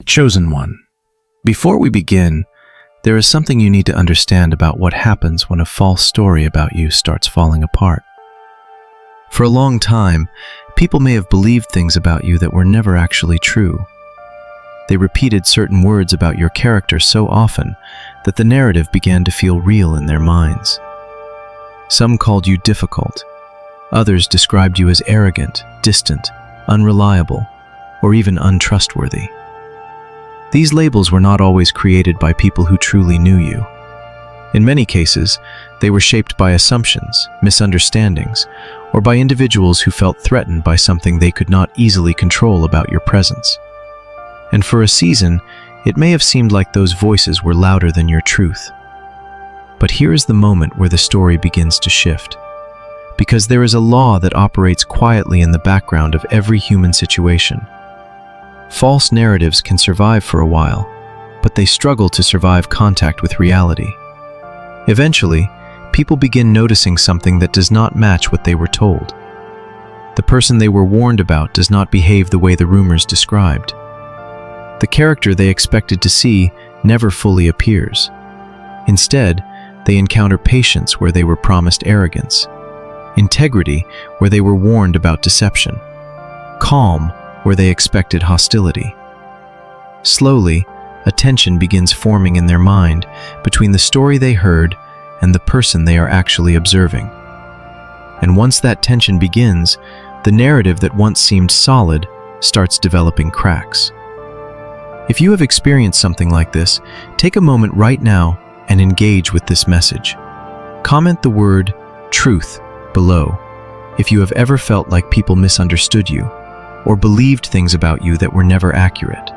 Chosen one. Before we begin, there is something you need to understand about what happens when a false story about you starts falling apart. For a long time, people may have believed things about you that were never actually true. They repeated certain words about your character so often that the narrative began to feel real in their minds. Some called you difficult. Others described you as arrogant, distant, unreliable, or even untrustworthy. These labels were not always created by people who truly knew you. In many cases, they were shaped by assumptions, misunderstandings, or by individuals who felt threatened by something they could not easily control about your presence. And for a season, it may have seemed like those voices were louder than your truth. But here is the moment where the story begins to shift. Because there is a law that operates quietly in the background of every human situation. False narratives can survive for a while, but they struggle to survive contact with reality. Eventually, people begin noticing something that does not match what they were told. The person they were warned about does not behave the way the rumors described. The character they expected to see never fully appears. Instead, they encounter patience where they were promised arrogance, integrity where they were warned about deception, calm where they expected hostility. Slowly, a tension begins forming in their mind between the story they heard and the person they are actually observing. And once that tension begins, the narrative that once seemed solid starts developing cracks. If you have experienced something like this, take a moment right now and engage with this message. Comment the word truth below if you have ever felt like people misunderstood you or believed things about you that were never accurate.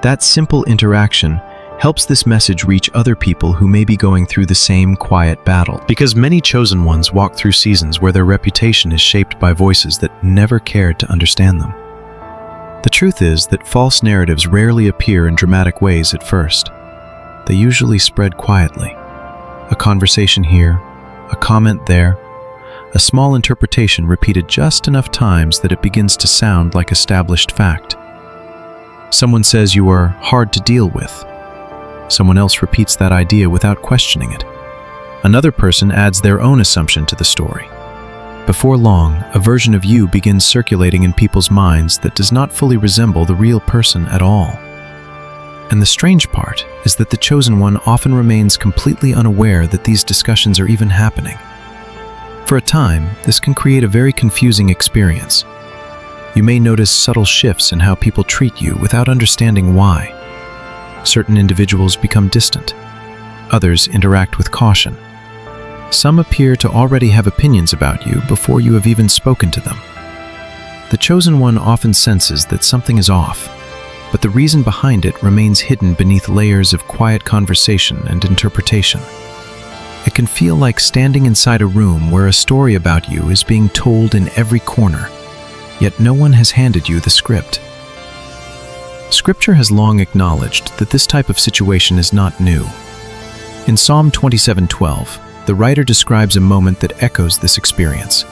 That simple interaction helps this message reach other people who may be going through the same quiet battle. Because many chosen ones walk through seasons where their reputation is shaped by voices that never cared to understand them. The truth is that false narratives rarely appear in dramatic ways at first. They usually spread quietly. A conversation here, a comment there, a small interpretation repeated just enough times that it begins to sound like established fact. Someone says you are hard to deal with. Someone else repeats that idea without questioning it. Another person adds their own assumption to the story. Before long, a version of you begins circulating in people's minds that does not fully resemble the real person at all. And the strange part is that the chosen one often remains completely unaware that these discussions are even happening. For a time, this can create a very confusing experience. You may notice subtle shifts in how people treat you without understanding why. Certain individuals become distant. Others interact with caution. Some appear to already have opinions about you before you have even spoken to them. The chosen one often senses that something is off, but the reason behind it remains hidden beneath layers of quiet conversation and interpretation. It can feel like standing inside a room where a story about you is being told in every corner, yet no one has handed you the script. Scripture has long acknowledged that this type of situation is not new. In Psalm 27:12, the writer describes a moment that echoes this experience.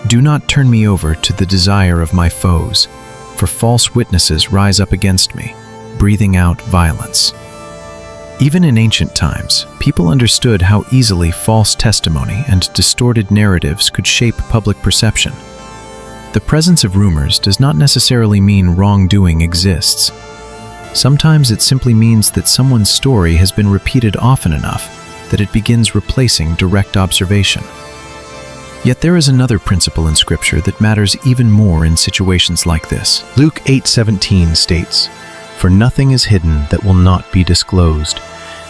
Do not turn me over to the desire of my foes, for false witnesses rise up against me, breathing out violence. Even in ancient times, people understood how easily false testimony and distorted narratives could shape public perception. The presence of rumors does not necessarily mean wrongdoing exists. Sometimes it simply means that someone's story has been repeated often enough that it begins replacing direct observation. Yet there is another principle in Scripture that matters even more in situations like this. Luke 8:17 states, "For nothing is hidden that will not be disclosed,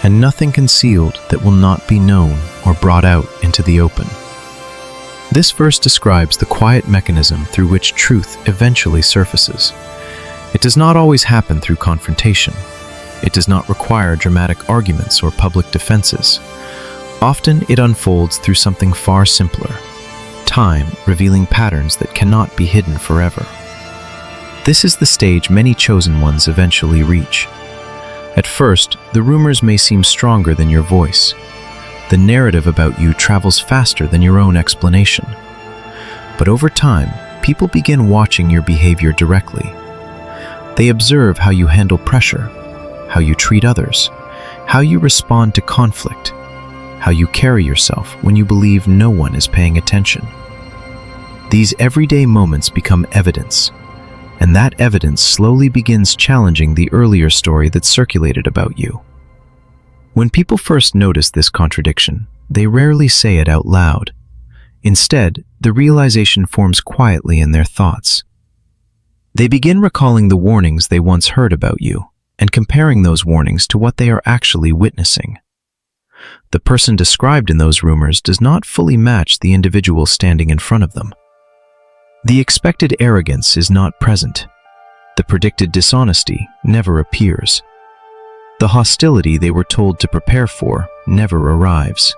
and nothing concealed that will not be known or brought out into the open." This verse describes the quiet mechanism through which truth eventually surfaces. It does not always happen through confrontation. It does not require dramatic arguments or public defenses. Often it unfolds through something far simpler: time revealing patterns that cannot be hidden forever. This is the stage many chosen ones eventually reach. At first, the rumors may seem stronger than your voice. The narrative about you travels faster than your own explanation. But over time, people begin watching your behavior directly. They observe how you handle pressure, how you treat others, how you respond to conflict, how you carry yourself when you believe no one is paying attention. These everyday moments become evidence, and that evidence slowly begins challenging the earlier story that circulated about you. When people first notice this contradiction, they rarely say it out loud. Instead, the realization forms quietly in their thoughts. They begin recalling the warnings they once heard about you and comparing those warnings to what they are actually witnessing. The person described in those rumors does not fully match the individual standing in front of them. The expected arrogance is not present. The predicted dishonesty never appears. The hostility they were told to prepare for never arrives.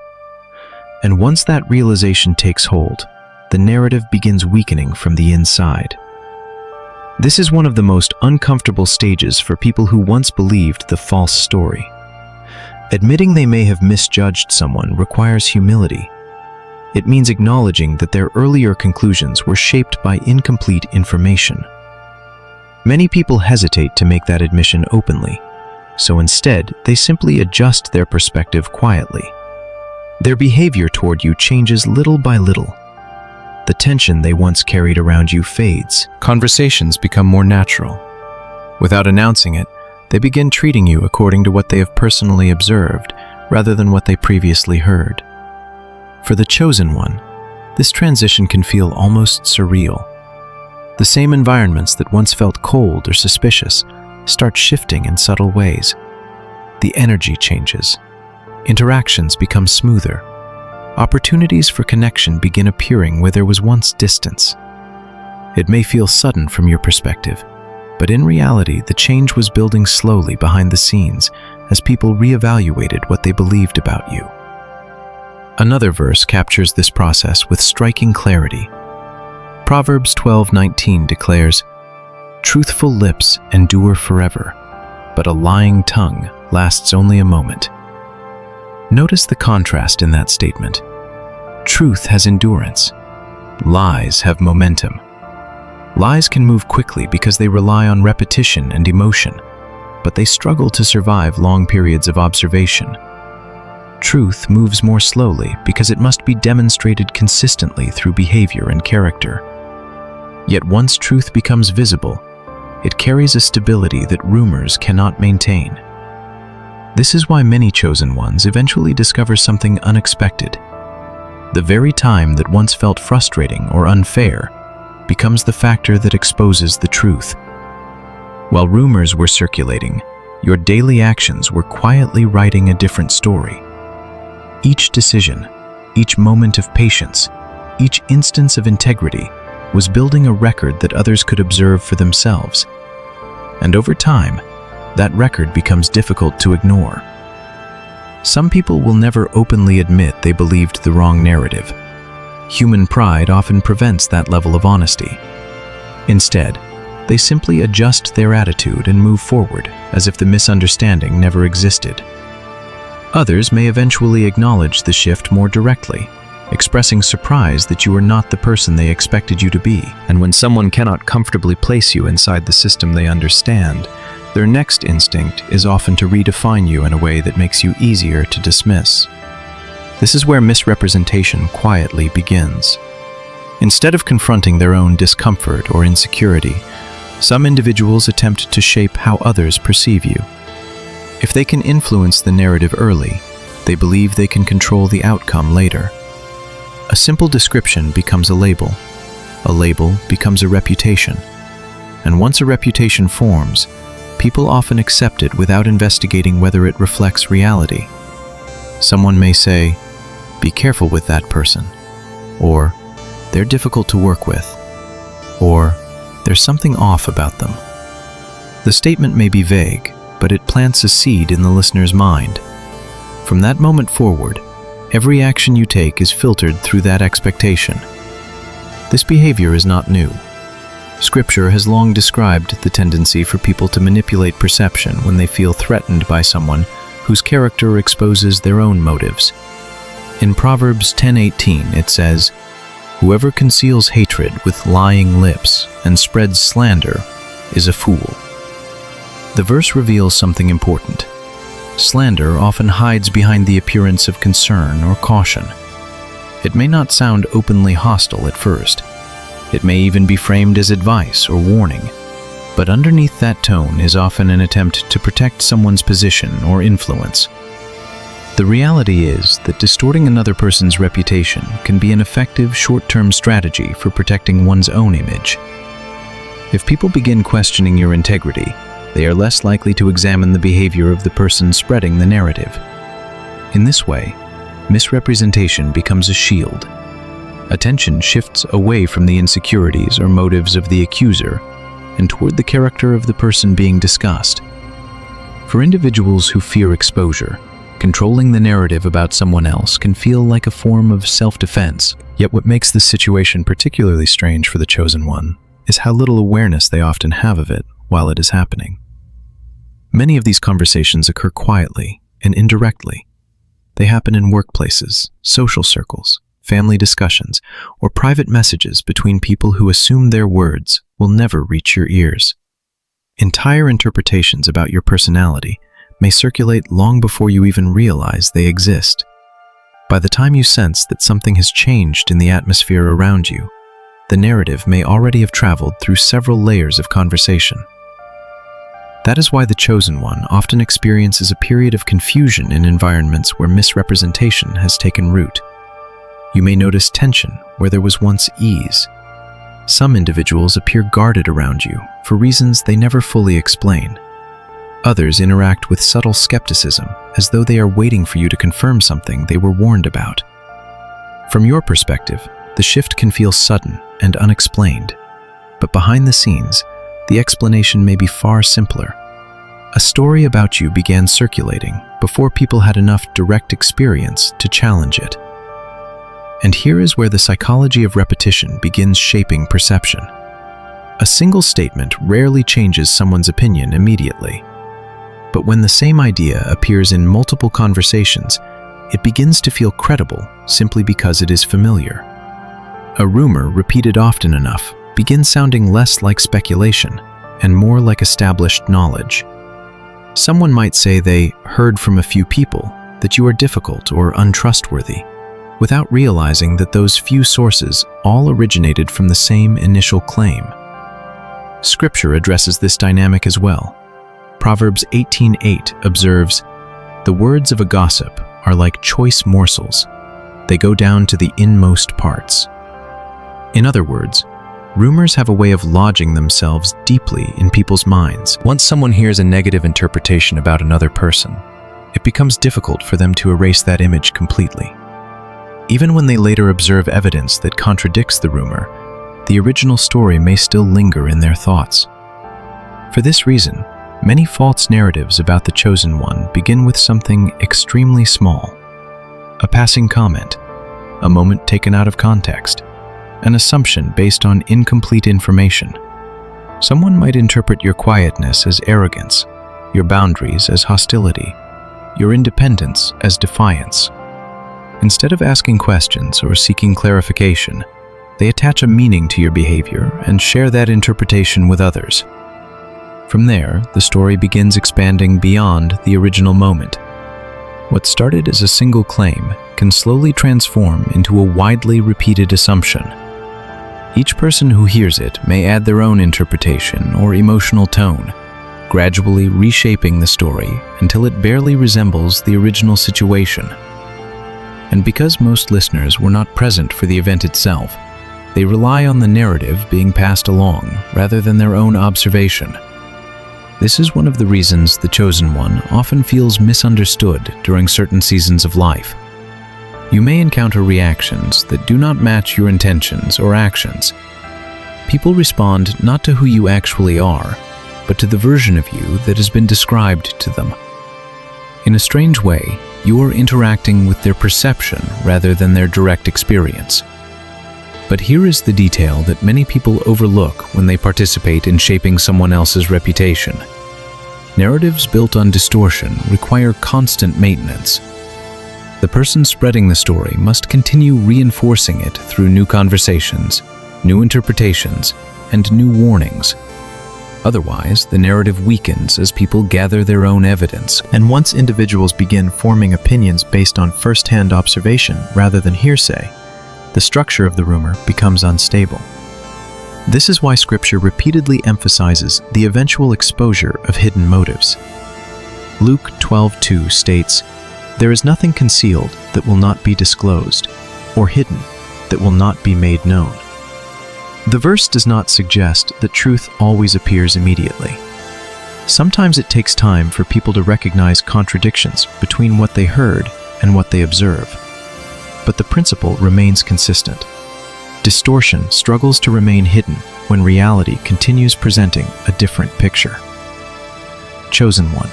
And once that realization takes hold, the narrative begins weakening from the inside. This is one of the most uncomfortable stages for people who once believed the false story. Admitting they may have misjudged someone requires humility. It means acknowledging that their earlier conclusions were shaped by incomplete information. Many people hesitate to make that admission openly, so instead they simply adjust their perspective quietly. Their behavior toward you changes little by little. The tension they once carried around you fades. Conversations become more natural. Without announcing it, they begin treating you according to what they have personally observed, rather than what they previously heard. For the chosen one, this transition can feel almost surreal. The same environments that once felt cold or suspicious start shifting in subtle ways. The energy changes. Interactions become smoother. Opportunities for connection begin appearing where there was once distance. It may feel sudden from your perspective, but in reality, the change was building slowly behind the scenes as people reevaluated what they believed about you. Another verse captures this process with striking clarity. Proverbs 12:19 declares, "Truthful lips endure forever, but a lying tongue lasts only a moment." Notice the contrast in that statement. Truth has endurance. Lies have momentum. Lies can move quickly because they rely on repetition and emotion, but they struggle to survive long periods of observation. Truth moves more slowly because it must be demonstrated consistently through behavior and character. Yet once truth becomes visible, it carries a stability that rumors cannot maintain. This is why many chosen ones eventually discover something unexpected. The very time that once felt frustrating or unfair becomes the factor that exposes the truth. While rumors were circulating, your daily actions were quietly writing a different story. Each decision, each moment of patience, each instance of integrity was building a record that others could observe for themselves. And over time, that record becomes difficult to ignore. Some people will never openly admit they believed the wrong narrative. Human pride often prevents that level of honesty. Instead, they simply adjust their attitude and move forward as if the misunderstanding never existed. Others may eventually acknowledge the shift more directly, expressing surprise that you are not the person they expected you to be. And when someone cannot comfortably place you inside the system they understand, their next instinct is often to redefine you in a way that makes you easier to dismiss. This is where misrepresentation quietly begins. Instead of confronting their own discomfort or insecurity, some individuals attempt to shape how others perceive you. If they can influence the narrative early, they believe they can control the outcome later. A simple description becomes a label becomes a reputation, and once a reputation forms, people often accept it without investigating whether it reflects reality. Someone may say, "Be careful with that person," or "They're difficult to work with," or "There's something off about them." The statement may be vague, but it plants a seed in the listener's mind. From that moment forward, every action you take is filtered through that expectation. This behavior is not new. Scripture has long described the tendency for people to manipulate perception when they feel threatened by someone whose character exposes their own motives. In Proverbs 10:18 it says, "Whoever conceals hatred with lying lips and spreads slander is a fool." The verse reveals something important. Slander often hides behind the appearance of concern or caution. It may not sound openly hostile at first. It may even be framed as advice or warning. But underneath that tone is often an attempt to protect someone's position or influence. The reality is that distorting another person's reputation can be an effective short-term strategy for protecting one's own image. If people begin questioning your integrity, they are less likely to examine the behavior of the person spreading the narrative. In this way, misrepresentation becomes a shield. Attention shifts away from the insecurities or motives of the accuser and toward the character of the person being discussed. For individuals who fear exposure, controlling the narrative about someone else can feel like a form of self-defense. Yet what makes this situation particularly strange for the chosen one is how little awareness they often have of it while it is happening. Many of these conversations occur quietly and indirectly. They happen in workplaces, social circles, family discussions, or private messages between people who assume their words will never reach your ears. Entire interpretations about your personality may circulate long before you even realize they exist. By the time you sense that something has changed in the atmosphere around you, the narrative may already have traveled through several layers of conversation. That is why the chosen one often experiences a period of confusion in environments where misrepresentation has taken root. You may notice tension where there was once ease. Some individuals appear guarded around you for reasons they never fully explain. Others interact with subtle skepticism as though they are waiting for you to confirm something they were warned about. From your perspective, the shift can feel sudden and unexplained, but behind the scenes, the explanation may be far simpler. A story about you began circulating before people had enough direct experience to challenge it. And here is where the psychology of repetition begins shaping perception. A single statement rarely changes someone's opinion immediately. But when the same idea appears in multiple conversations, it begins to feel credible simply because it is familiar. A rumor repeated often enough begins sounding less like speculation and more like established knowledge. Someone might say they heard from a few people that you are difficult or untrustworthy, without realizing that those few sources all originated from the same initial claim. Scripture addresses this dynamic as well. Proverbs 18:8 observes, "The words of a gossip are like choice morsels. They go down to the inmost parts." In other words, rumors have a way of lodging themselves deeply in people's minds. Once someone hears a negative interpretation about another person, it becomes difficult for them to erase that image completely. Even when they later observe evidence that contradicts the rumor, the original story may still linger in their thoughts. For this reason, many false narratives about the chosen one begin with something extremely small. A passing comment, a moment taken out of context, an assumption based on incomplete information. Someone might interpret your quietness as arrogance, your boundaries as hostility, your independence as defiance. Instead of asking questions or seeking clarification, they attach a meaning to your behavior and share that interpretation with others. From there, the story begins expanding beyond the original moment. What started as a single claim can slowly transform into a widely repeated assumption. Each person who hears it may add their own interpretation or emotional tone, gradually reshaping the story until it barely resembles the original situation. And because most listeners were not present for the event itself, they rely on the narrative being passed along rather than their own observation. This is one of the reasons the chosen one often feels misunderstood during certain seasons of life. You may encounter reactions that do not match your intentions or actions. People respond not to who you actually are, but to the version of you that has been described to them. In a strange way, you are interacting with their perception rather than their direct experience. But here is the detail that many people overlook when they participate in shaping someone else's reputation. Narratives built on distortion require constant maintenance. The person spreading the story must continue reinforcing it through new conversations, new interpretations, and new warnings. Otherwise, the narrative weakens as people gather their own evidence. And once individuals begin forming opinions based on first-hand observation rather than hearsay, the structure of the rumor becomes unstable. This is why Scripture repeatedly emphasizes the eventual exposure of hidden motives. Luke 12:2 states, "There is nothing concealed that will not be disclosed, or hidden that will not be made known." The verse does not suggest that truth always appears immediately. Sometimes it takes time for people to recognize contradictions between what they heard and what they observe. But the principle remains consistent. Distortion struggles to remain hidden when reality continues presenting a different picture. Chosen one.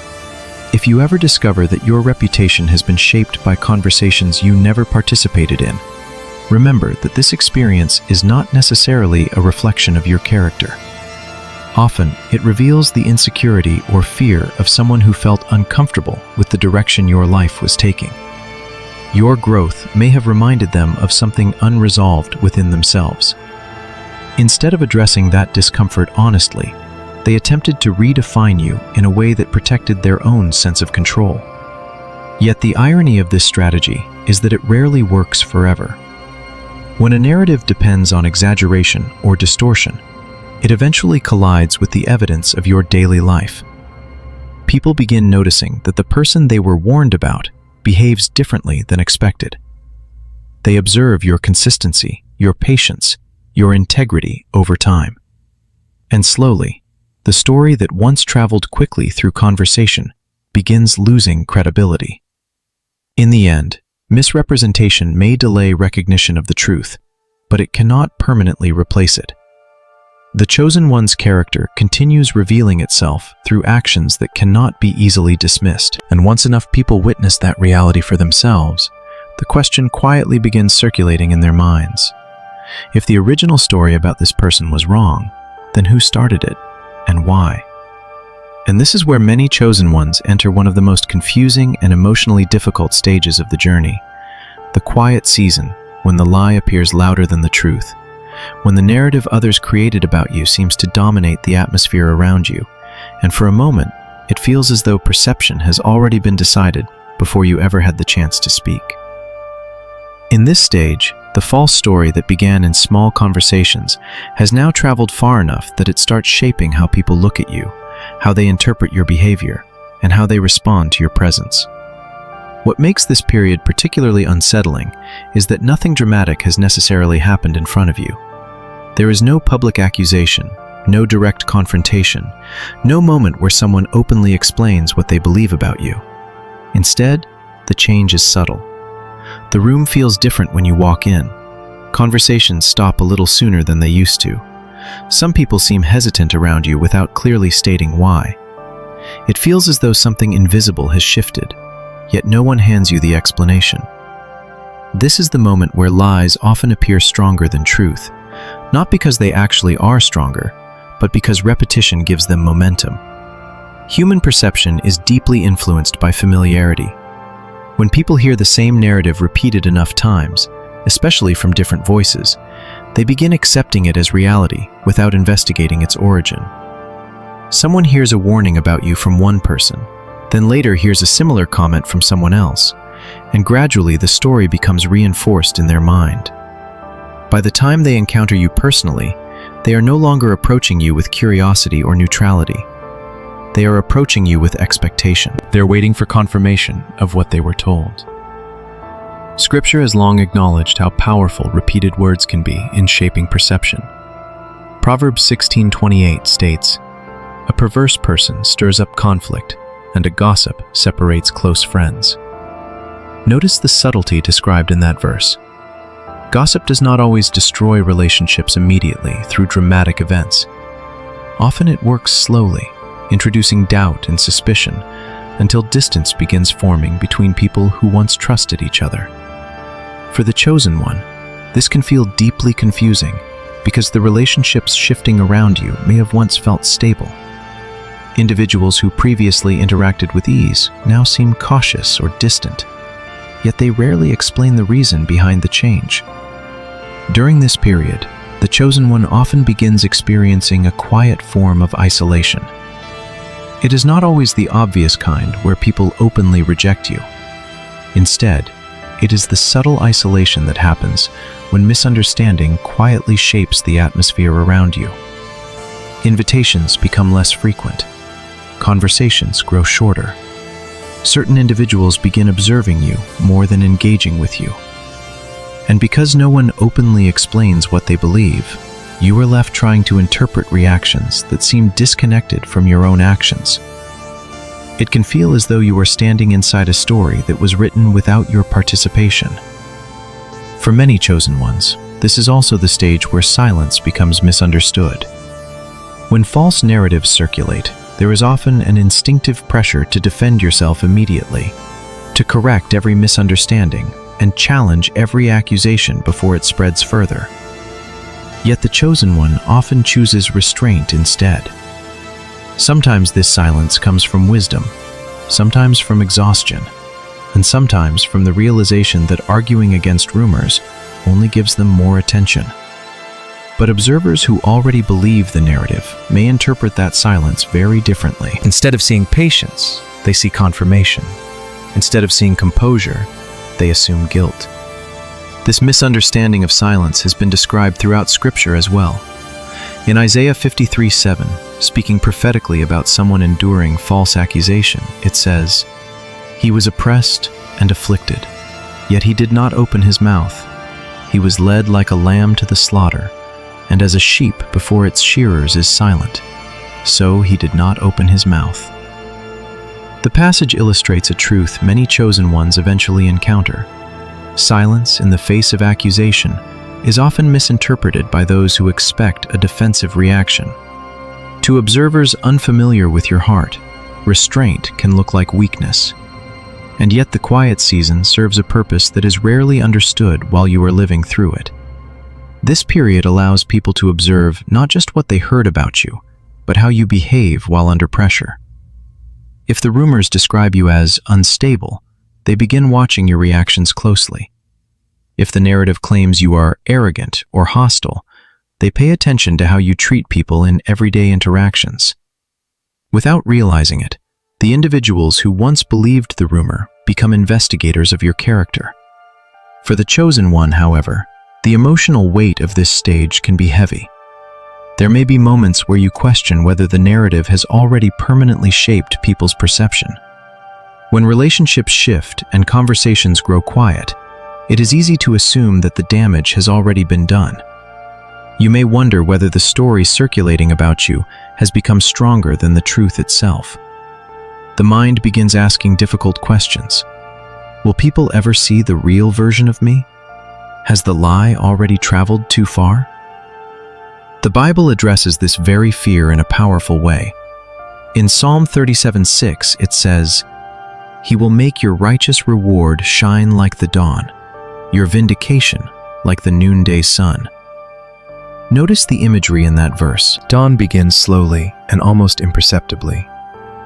If you ever discover that your reputation has been shaped by conversations you never participated in, remember that this experience is not necessarily a reflection of your character. Often, it reveals the insecurity or fear of someone who felt uncomfortable with the direction your life was taking. Your growth may have reminded them of something unresolved within themselves. Instead of addressing that discomfort honestly, they attempted to redefine you in a way that protected their own sense of control. Yet the irony of this strategy is that it rarely works forever. When a narrative depends on exaggeration or distortion, it eventually collides with the evidence of your daily life. People begin noticing that the person they were warned about behaves differently than expected. They observe your consistency, your patience, your integrity over time. And slowly, the story that once traveled quickly through conversation begins losing credibility. In the end, misrepresentation may delay recognition of the truth, but it cannot permanently replace it. The chosen one's character continues revealing itself through actions that cannot be easily dismissed. And once enough people witness that reality for themselves, the question quietly begins circulating in their minds. If the original story about this person was wrong, then who started it, and why? And this is where many chosen ones enter one of the most confusing and emotionally difficult stages of the journey. The quiet season, when the lie appears louder than the truth. When the narrative others created about you seems to dominate the atmosphere around you, and for a moment, it feels as though perception has already been decided before you ever had the chance to speak. In this stage, the false story that began in small conversations has now traveled far enough that it starts shaping how people look at you, how they interpret your behavior, and how they respond to your presence. What makes this period particularly unsettling is that nothing dramatic has necessarily happened in front of you. There is no public accusation, no direct confrontation, no moment where someone openly explains what they believe about you. Instead, the change is subtle. The room feels different when you walk in. Conversations stop a little sooner than they used to. Some people seem hesitant around you without clearly stating why. It feels as though something invisible has shifted, yet no one hands you the explanation. This is the moment where lies often appear stronger than truth, not because they actually are stronger, but because repetition gives them momentum. Human perception is deeply influenced by familiarity. When people hear the same narrative repeated enough times, especially from different voices, they begin accepting it as reality without investigating its origin. Someone hears a warning about you from one person, then later hears a similar comment from someone else, and gradually the story becomes reinforced in their mind. By the time they encounter you personally, they are no longer approaching you with curiosity or neutrality. They are approaching you with expectation. They're waiting for confirmation of what they were told. Scripture has long acknowledged how powerful repeated words can be in shaping perception. Proverbs 16:28 states, "A perverse person stirs up conflict, and a gossip separates close friends." Notice the subtlety described in that verse. Gossip does not always destroy relationships immediately through dramatic events. Often it works slowly, introducing doubt and suspicion until distance begins forming between people who once trusted each other. For the chosen one, this can feel deeply confusing because the relationships shifting around you may have once felt stable. Individuals who previously interacted with ease now seem cautious or distant, yet they rarely explain the reason behind the change. During this period, the chosen one often begins experiencing a quiet form of isolation. It is not always the obvious kind where people openly reject you. Instead, it is the subtle isolation that happens when misunderstanding quietly shapes the atmosphere around you. Invitations become less frequent. Conversations grow shorter. Certain individuals begin observing you more than engaging with you. And because no one openly explains what they believe, you are left trying to interpret reactions that seem disconnected from your own actions. It can feel as though you are standing inside a story that was written without your participation. For many chosen ones, this is also the stage where silence becomes misunderstood. When false narratives circulate, there is often an instinctive pressure to defend yourself immediately, to correct every misunderstanding, and challenge every accusation before it spreads further. Yet the chosen one often chooses restraint instead. Sometimes this silence comes from wisdom, sometimes from exhaustion, and sometimes from the realization that arguing against rumors only gives them more attention. But observers who already believe the narrative may interpret that silence very differently. Instead of seeing patience, they see confirmation. Instead of seeing composure, they assume guilt. This misunderstanding of silence has been described throughout Scripture as well. In Isaiah 53:7, speaking prophetically about someone enduring false accusation, it says, "He was oppressed and afflicted, yet he did not open his mouth. He was led like a lamb to the slaughter, and as a sheep before its shearers is silent, so he did not open his mouth." The passage illustrates a truth many chosen ones eventually encounter. Silence in the face of accusation is often misinterpreted by those who expect a defensive reaction. To observers unfamiliar with your heart, restraint can look like weakness. And yet the quiet season serves a purpose that is rarely understood while you are living through it. This period allows people to observe not just what they heard about you, but how you behave while under pressure. If the rumors describe you as unstable, they begin watching your reactions closely. If the narrative claims you are arrogant or hostile, they pay attention to how you treat people in everyday interactions. Without realizing it, the individuals who once believed the rumor become investigators of your character. For the chosen one, however, the emotional weight of this stage can be heavy. There may be moments where you question whether the narrative has already permanently shaped people's perception. When relationships shift and conversations grow quiet, it is easy to assume that the damage has already been done. You may wonder whether the story circulating about you has become stronger than the truth itself. The mind begins asking difficult questions. Will people ever see the real version of me? Has the lie already traveled too far? The Bible addresses this very fear in a powerful way. In Psalm 37:6, it says, "He will make your righteous reward shine like the dawn, your vindication like the noonday sun." Notice the imagery in that verse. Dawn begins slowly and almost imperceptibly,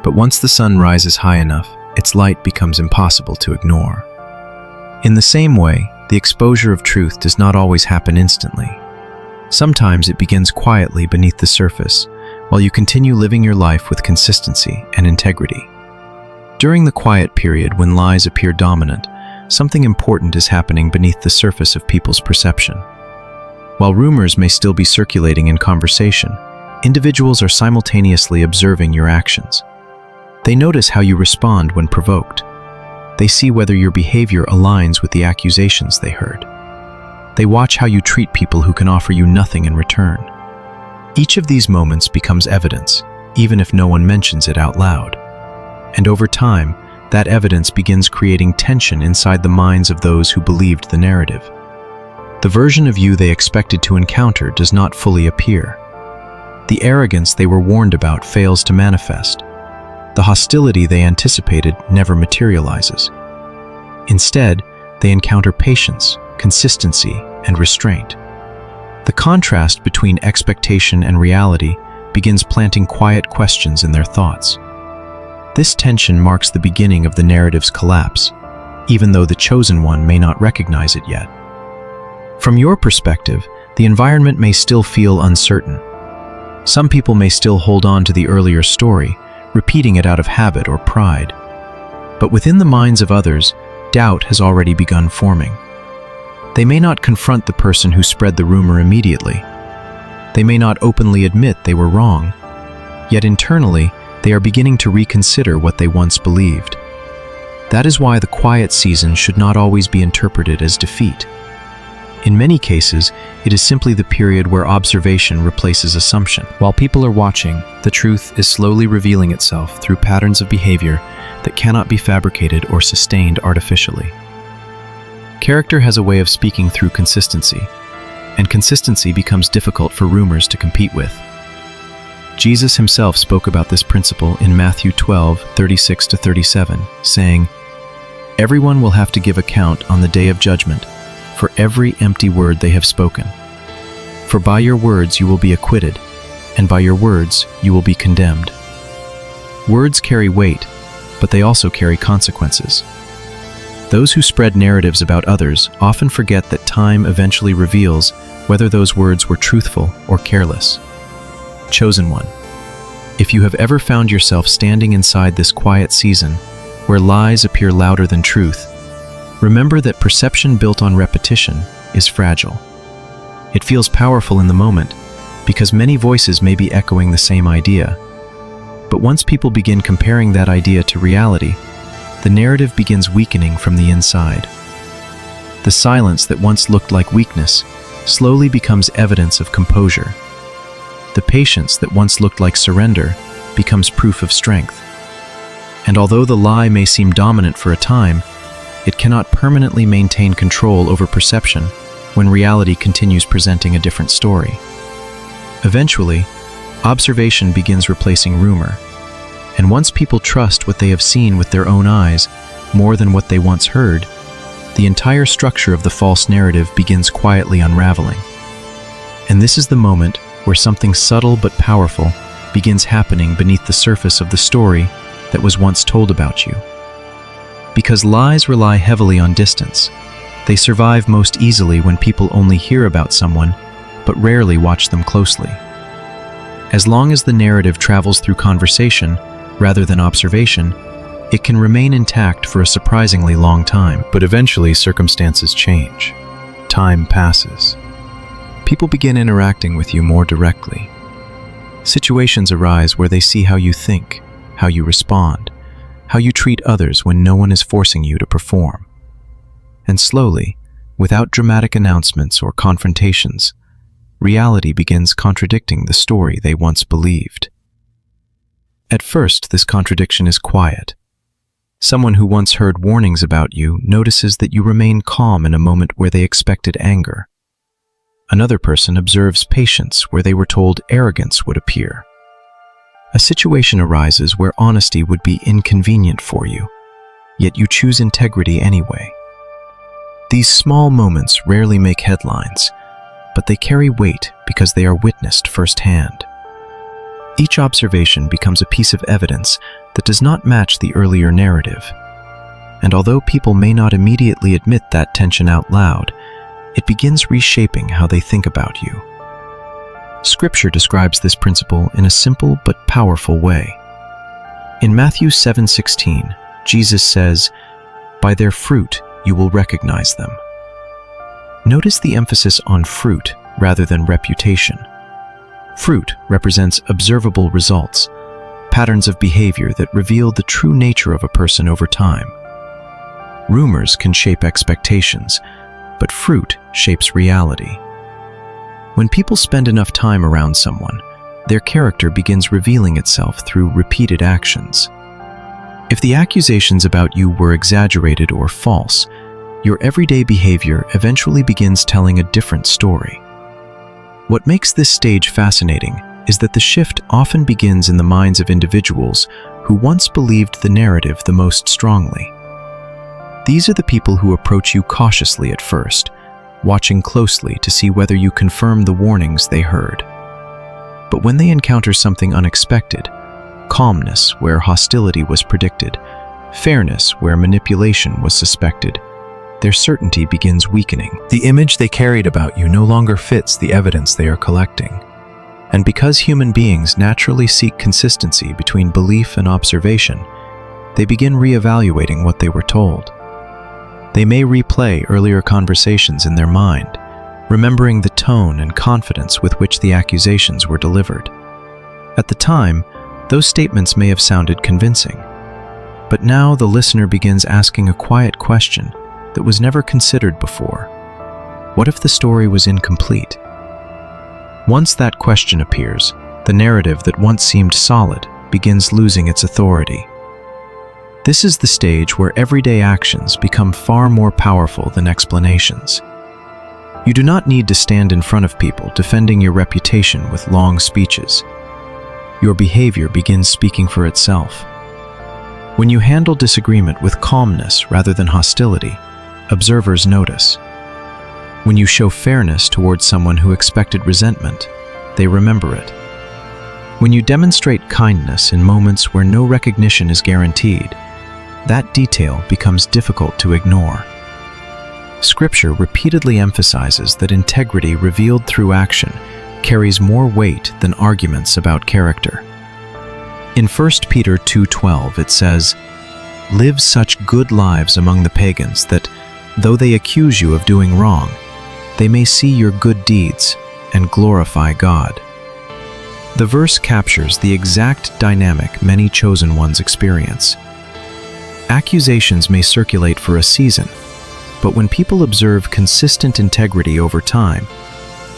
but once the sun rises high enough, its light becomes impossible to ignore. In the same way, the exposure of truth does not always happen instantly. Sometimes it begins quietly beneath the surface, while you continue living your life with consistency and integrity. During the quiet period when lies appear dominant, something important is happening beneath the surface of people's perception. While rumors may still be circulating in conversation, individuals are simultaneously observing your actions. They notice how you respond when provoked. They see whether your behavior aligns with the accusations they heard. They watch how you treat people who can offer you nothing in return. Each of these moments becomes evidence, even if no one mentions it out loud. And over time, that evidence begins creating tension inside the minds of those who believed the narrative. The version of you they expected to encounter does not fully appear. The arrogance they were warned about fails to manifest. The hostility they anticipated never materializes. Instead, they encounter patience, consistency, and restraint. The contrast between expectation and reality begins planting quiet questions in their thoughts. This tension marks the beginning of the narrative's collapse, even though the chosen one may not recognize it yet. From your perspective, the environment may still feel uncertain. Some people may still hold on to the earlier story, repeating it out of habit or pride. But within the minds of others, doubt has already begun forming. They may not confront the person who spread the rumor immediately. They may not openly admit they were wrong, yet internally, they are beginning to reconsider what they once believed. That is why the quiet season should not always be interpreted as defeat. In many cases, it is simply the period where observation replaces assumption. While people are watching, the truth is slowly revealing itself through patterns of behavior that cannot be fabricated or sustained artificially. Character has a way of speaking through consistency, and consistency becomes difficult for rumors to compete with. Jesus himself spoke about this principle in Matthew 12:36-37, saying, "Everyone will have to give account on the day of judgment for every empty word they have spoken. For by your words you will be acquitted, and by your words you will be condemned." Words carry weight, but they also carry consequences. Those who spread narratives about others often forget that time eventually reveals whether those words were truthful or careless. Chosen one, if you have ever found yourself standing inside this quiet season, where lies appear louder than truth, remember that perception built on repetition is fragile. It feels powerful in the moment, because many voices may be echoing the same idea. But once people begin comparing that idea to reality, the narrative begins weakening from the inside. The silence that once looked like weakness slowly becomes evidence of composure. The patience that once looked like surrender becomes proof of strength. And although the lie may seem dominant for a time, it cannot permanently maintain control over perception when reality continues presenting a different story. Eventually, observation begins replacing rumor, and once people trust what they have seen with their own eyes more than what they once heard, the entire structure of the false narrative begins quietly unraveling. And this is the moment where something subtle but powerful begins happening beneath the surface of the story that was once told about you. Because lies rely heavily on distance, they survive most easily when people only hear about someone, but rarely watch them closely. As long as the narrative travels through conversation rather than observation, it can remain intact for a surprisingly long time. But eventually, circumstances change. Time passes. People begin interacting with you more directly. Situations arise where they see how you think, how you respond, how you treat others when no one is forcing you to perform. And slowly, without dramatic announcements or confrontations, reality begins contradicting the story they once believed. At first, this contradiction is quiet. Someone who once heard warnings about you notices that you remain calm in a moment where they expected anger. Another person observes patience where they were told arrogance would appear. A situation arises where honesty would be inconvenient for you, yet you choose integrity anyway. These small moments rarely make headlines, but they carry weight because they are witnessed firsthand. Each observation becomes a piece of evidence that does not match the earlier narrative. And although people may not immediately admit that tension out loud, it begins reshaping how they think about you. Scripture describes this principle in a simple but powerful way. In Matthew 7:16, Jesus says, "By their fruit you will recognize them." Notice the emphasis on fruit rather than reputation. Fruit represents observable results, patterns of behavior that reveal the true nature of a person over time. Rumors can shape expectations, but fruit shapes reality. When people spend enough time around someone, their character begins revealing itself through repeated actions. If the accusations about you were exaggerated or false, your everyday behavior eventually begins telling a different story. What makes this stage fascinating is that the shift often begins in the minds of individuals who once believed the narrative the most strongly. These are the people who approach you cautiously at first, watching closely to see whether you confirm the warnings they heard. But when they encounter something unexpected, calmness where hostility was predicted, fairness where manipulation was suspected, their certainty begins weakening. The image they carried about you no longer fits the evidence they are collecting. And because human beings naturally seek consistency between belief and observation, they begin reevaluating what they were told. They may replay earlier conversations in their mind, remembering the tone and confidence with which the accusations were delivered. At the time, those statements may have sounded convincing, but now the listener begins asking a quiet question that was never considered before. What if the story was incomplete? Once that question appears, the narrative that once seemed solid begins losing its authority. This is the stage where everyday actions become far more powerful than explanations. You do not need to stand in front of people defending your reputation with long speeches. Your behavior begins speaking for itself. When you handle disagreement with calmness rather than hostility, observers notice. When you show fairness towards someone who expected resentment, they remember it. When you demonstrate kindness in moments where no recognition is guaranteed, that detail becomes difficult to ignore. Scripture repeatedly emphasizes that integrity revealed through action carries more weight than arguments about character. In 1 Peter 2:12 it says, "Live such good lives among the pagans that, though they accuse you of doing wrong, they may see your good deeds and glorify God." The verse captures the exact dynamic many chosen ones experience. Accusations may circulate for a season, but when people observe consistent integrity over time,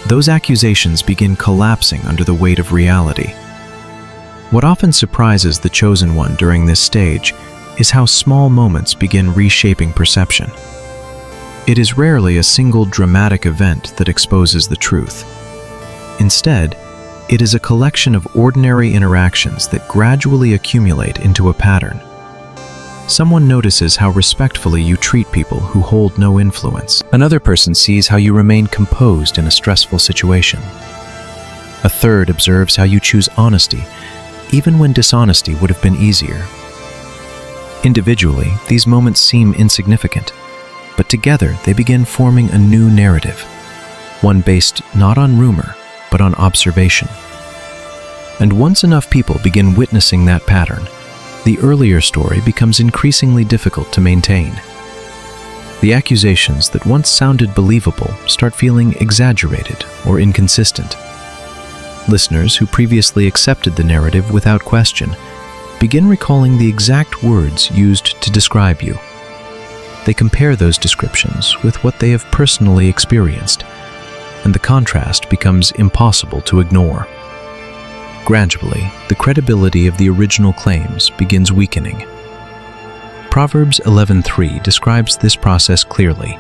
those accusations begin collapsing under the weight of reality. What often surprises the chosen one during this stage is how small moments begin reshaping perception. It is rarely a single dramatic event that exposes the truth. Instead, it is a collection of ordinary interactions that gradually accumulate into a pattern. Someone notices how respectfully you treat people who hold no influence. Another person sees how you remain composed in a stressful situation. A third observes how you choose honesty, even when dishonesty would have been easier. Individually, these moments seem insignificant, but together they begin forming a new narrative, one based not on rumor, but on observation. And once enough people begin witnessing that pattern, the earlier story becomes increasingly difficult to maintain. The accusations that once sounded believable start feeling exaggerated or inconsistent. Listeners who previously accepted the narrative without question begin recalling the exact words used to describe you. They compare those descriptions with what they have personally experienced, and the contrast becomes impossible to ignore. Gradually, the credibility of the original claims begins weakening. Proverbs 11:3 describes this process clearly.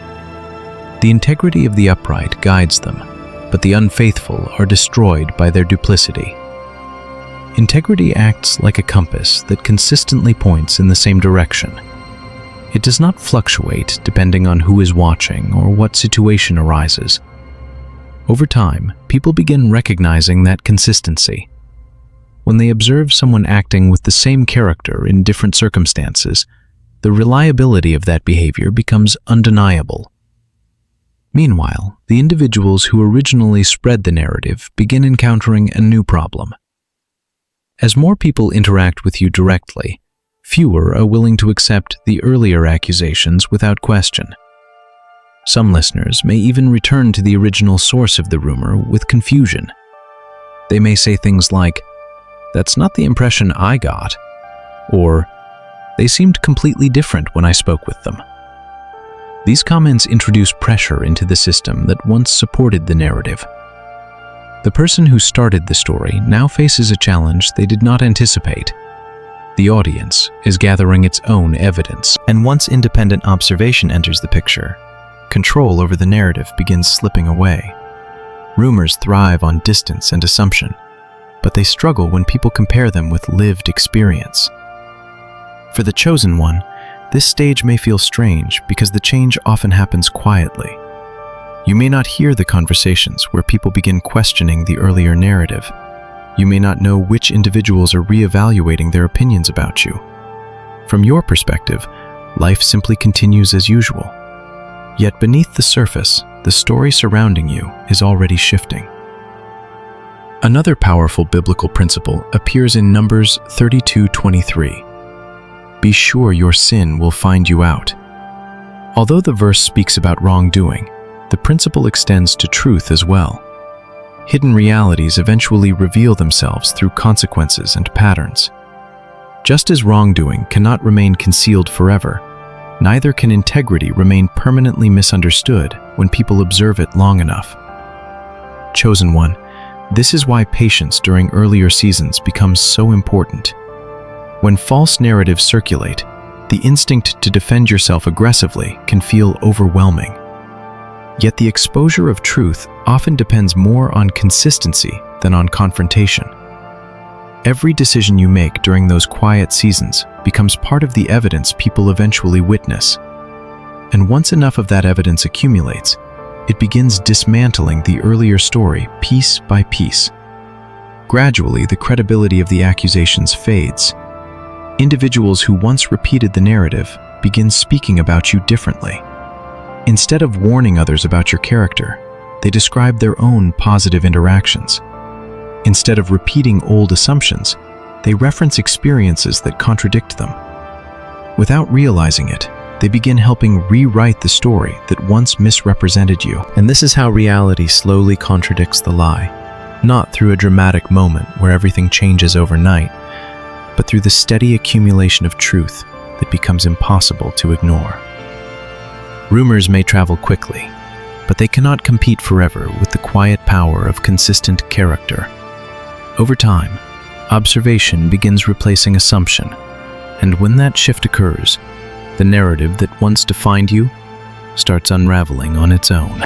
The integrity of the upright guides them, but the unfaithful are destroyed by their duplicity. Integrity acts like a compass that consistently points in the same direction. It does not fluctuate depending on who is watching or what situation arises. Over time, people begin recognizing that consistency. When they observe someone acting with the same character in different circumstances, the reliability of that behavior becomes undeniable. Meanwhile, the individuals who originally spread the narrative begin encountering a new problem. As more people interact with you directly, fewer are willing to accept the earlier accusations without question. Some listeners may even return to the original source of the rumor with confusion. They may say things like, "That's not the impression I got," or "They seemed completely different when I spoke with them." These comments introduce pressure into the system that once supported the narrative. The person who started the story now faces a challenge they did not anticipate. The audience is gathering its own evidence, and once independent observation enters the picture, control over the narrative begins slipping away. Rumors thrive on distance and assumption, but they struggle when people compare them with lived experience. For the chosen one, this stage may feel strange because the change often happens quietly. You may not hear the conversations where people begin questioning the earlier narrative. You may not know which individuals are reevaluating their opinions about you. From your perspective, life simply continues as usual. Yet beneath the surface, the story surrounding you is already shifting. Another powerful biblical principle appears in Numbers 32:23. Be sure your sin will find you out. Although the verse speaks about wrongdoing, the principle extends to truth as well. Hidden realities eventually reveal themselves through consequences and patterns. Just as wrongdoing cannot remain concealed forever, neither can integrity remain permanently misunderstood when people observe it long enough. Chosen one, this is why patience during earlier seasons becomes so important. When false narratives circulate, the instinct to defend yourself aggressively can feel overwhelming. Yet the exposure of truth often depends more on consistency than on confrontation. Every decision you make during those quiet seasons becomes part of the evidence people eventually witness. And once enough of that evidence accumulates, it begins dismantling the earlier story piece by piece. Gradually, the credibility of the accusations fades. Individuals who once repeated the narrative begin speaking about you differently. Instead of warning others about your character, they describe their own positive interactions. Instead of repeating old assumptions, they reference experiences that contradict them. Without realizing it, they begin helping rewrite the story that once misrepresented you. And this is how reality slowly contradicts the lie, not through a dramatic moment where everything changes overnight, but through the steady accumulation of truth that becomes impossible to ignore. Rumors may travel quickly, but they cannot compete forever with the quiet power of consistent character. Over time, observation begins replacing assumption, and when that shift occurs, the narrative that once defined you starts unraveling on its own.